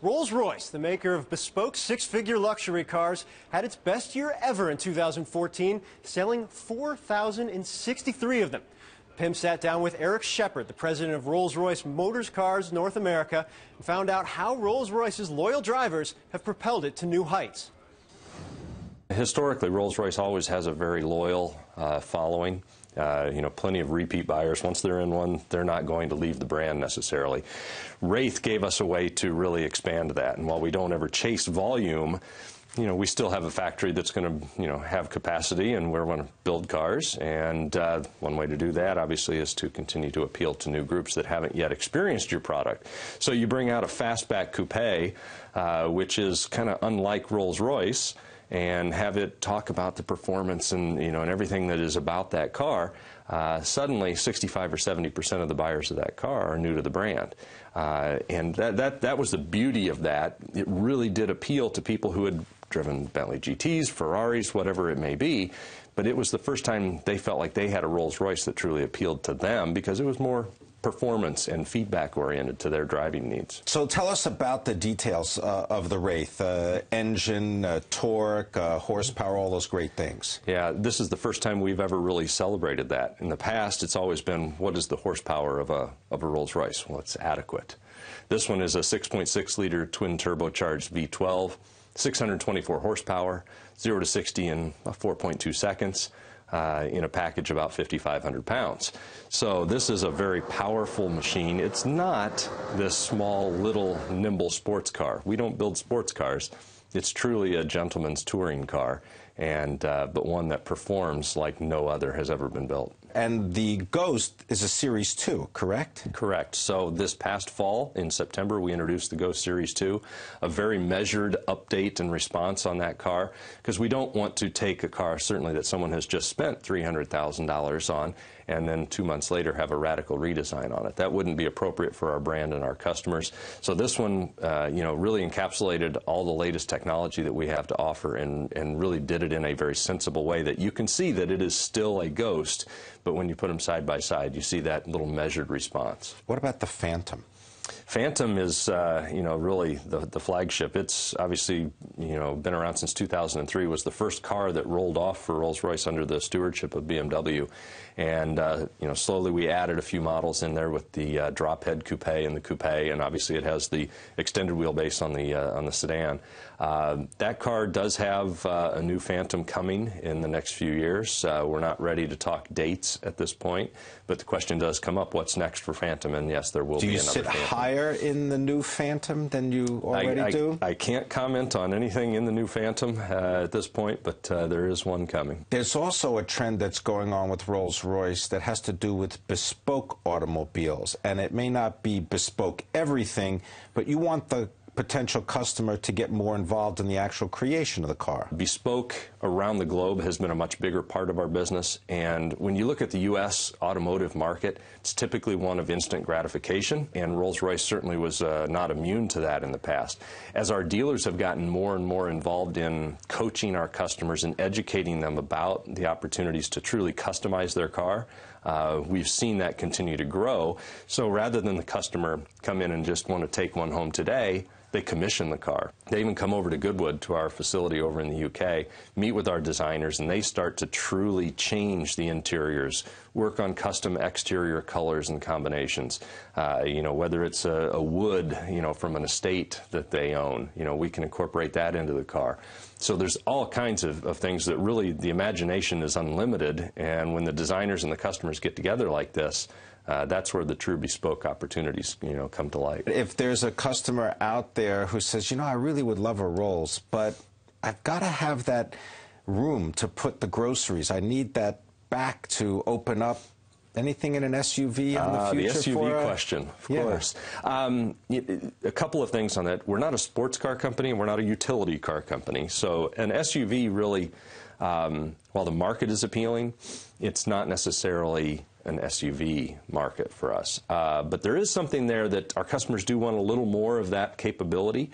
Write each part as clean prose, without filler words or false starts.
Rolls-Royce, the maker of bespoke six-figure luxury cars, had its best year ever in 2014, selling 4,063 of them. Pim sat down with Eric Shepard, the president of Rolls-Royce Motors Cars North America, and found out how Rolls-Royce's loyal drivers have propelled it to new heights. Historically, Rolls-Royce always has a very loyal following. Plenty of repeat buyers. Once they're in one, they're not going to leave the brand necessarily. Wraith gave us a way to really expand that. And while we don't ever chase volume, we still have a factory that's going to, have capacity, and we're going to build cars. And one way to do that, obviously, is to continue to appeal to new groups that haven't yet experienced your product. So you bring out a fastback coupe, which is kind of unlike Rolls-Royce, and have it talk about the performance and and everything that is about that car. Suddenly 65 or 70% of the buyers of that car are new to the brand, and that was the beauty of that. It really did appeal to people who had driven Bentley GTs, Ferraris, whatever it may be, but it was the first time they felt like they had a Rolls-Royce that truly appealed to them because it was more performance and feedback oriented to their driving needs. So tell us about the details of the Wraith, engine, torque, horsepower, all those great things. Yeah, this is the first time we've ever really celebrated that. In the past, it's always been, what is the horsepower of a Rolls-Royce? Well, it's adequate. This one is a 6.6-liter twin turbocharged V12, 624 horsepower, 0 to 60 in 4.2 seconds. In a package about 5,500 pounds. So this is a very powerful machine. It's not this small, little, nimble sports car. We don't build sports cars. It's truly a gentleman's touring car, and but one that performs like no other has ever been built. And the Ghost is a Series 2, correct? Correct. So this past fall, in September, we introduced the Ghost Series 2, a very measured update and response on that car, because we don't want to take a car, certainly that someone has just spent $300,000 on, and then 2 months later have a radical redesign on it. That wouldn't be appropriate for our brand and our customers. So this one, really encapsulated all the latest technology that we have to offer, and really did it in a very sensible way that you can see that it is still a Ghost, but when you put them side by side, you see that little measured response. What about the Phantom? Phantom is, really the flagship. It's obviously, been around since 2003. Was the first car that rolled off for Rolls-Royce under the stewardship of BMW. And, slowly we added a few models in there with the drop head coupe and the coupe, and obviously it has the extended wheelbase on the sedan. That car does have a new Phantom coming in the next few years. We're not ready to talk dates at this point, but the question does come up, what's next for Phantom? And yes, there will be another Phantom. Do you sit higher in the new Phantom than you already do? I can't comment on anything in the new Phantom at this point, but there is one coming. There's also a trend that's going on with Rolls-Royce that has to do with bespoke automobiles, and it may not be bespoke everything, but you want the potential customer to get more involved in the actual creation of the car. Bespoke around the globe has been a much bigger part of our business, and when you look at the U.S. automotive market, it's typically one of instant gratification, and Rolls-Royce certainly was not immune to that in the past. As our dealers have gotten more and more involved in coaching our customers and educating them about the opportunities to truly customize their car, we've seen that continue to grow. So rather than the customer come in and just want to take one home today, they commission the car. They even come over to Goodwood, to our facility over in the UK, meet with our designers, and they start to truly change the interiors, work on custom exterior colors and combinations. Whether it's a wood, from an estate that they own, we can incorporate that into the car. So there's all kinds of things that really, the imagination is unlimited, and when the designers and the customers get together like this, that's where the true bespoke opportunities, come to light. If there's a customer out there who says, I really would love a Rolls, but I've got to have that room to put the groceries. I need that back to open up. Anything in an SUV on the future? The SUV question, of course. A couple of things on that. We're not a sports car company, and we're not a utility car company. So an SUV really, while the market is appealing, it's not necessarily an SUV market for us. But there is something there that our customers do want a little more of that capability.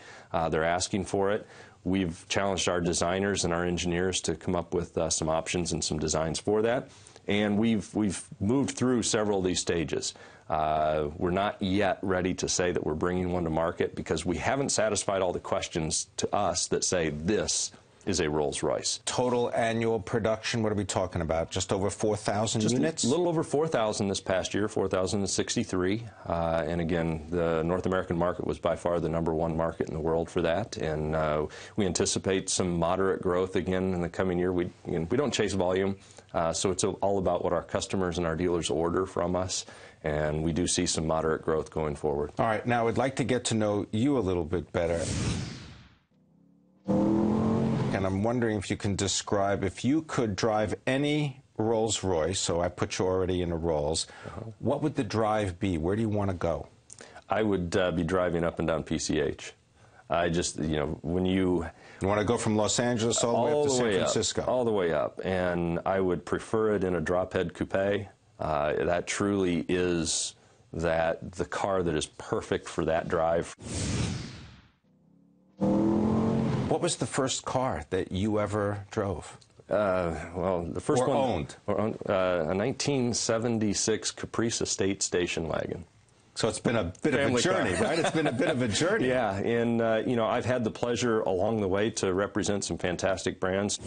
They're asking for it. We've challenged our designers and our engineers to come up with some options and some designs for that. And we've moved through several of these stages. We're not yet ready to say that we're bringing one to market because we haven't satisfied all the questions to us that say this is a Rolls-Royce. Total annual production, what are we talking about? Just over 4,000 units? A little over 4,000 this past year, 4,063. And again, the North American market was by far the #1 market in the world for that. And we anticipate some moderate growth again in the coming year. We don't chase volume, so it's all about what our customers and our dealers order from us. And we do see some moderate growth going forward. All right, now I'd like to get to know you a little bit better. And I'm wondering if you can describe, if you could drive any Rolls-Royce, so I put you already in a Rolls, what would the drive be? Where do you want to go? I would be driving up and down PCH. I just, when you... You want to go from Los Angeles all the way up to San Francisco? All the way up. And I would prefer it in a drop-head coupe. That truly is the car that is perfect for that drive. What was the first car that you ever drove? Well, the first or one owned? A 1976 Caprice Estate station wagon. So it's been a bit of a journey, right? It's been a bit of a journey. Yeah, and I've had the pleasure along the way to represent some fantastic brands.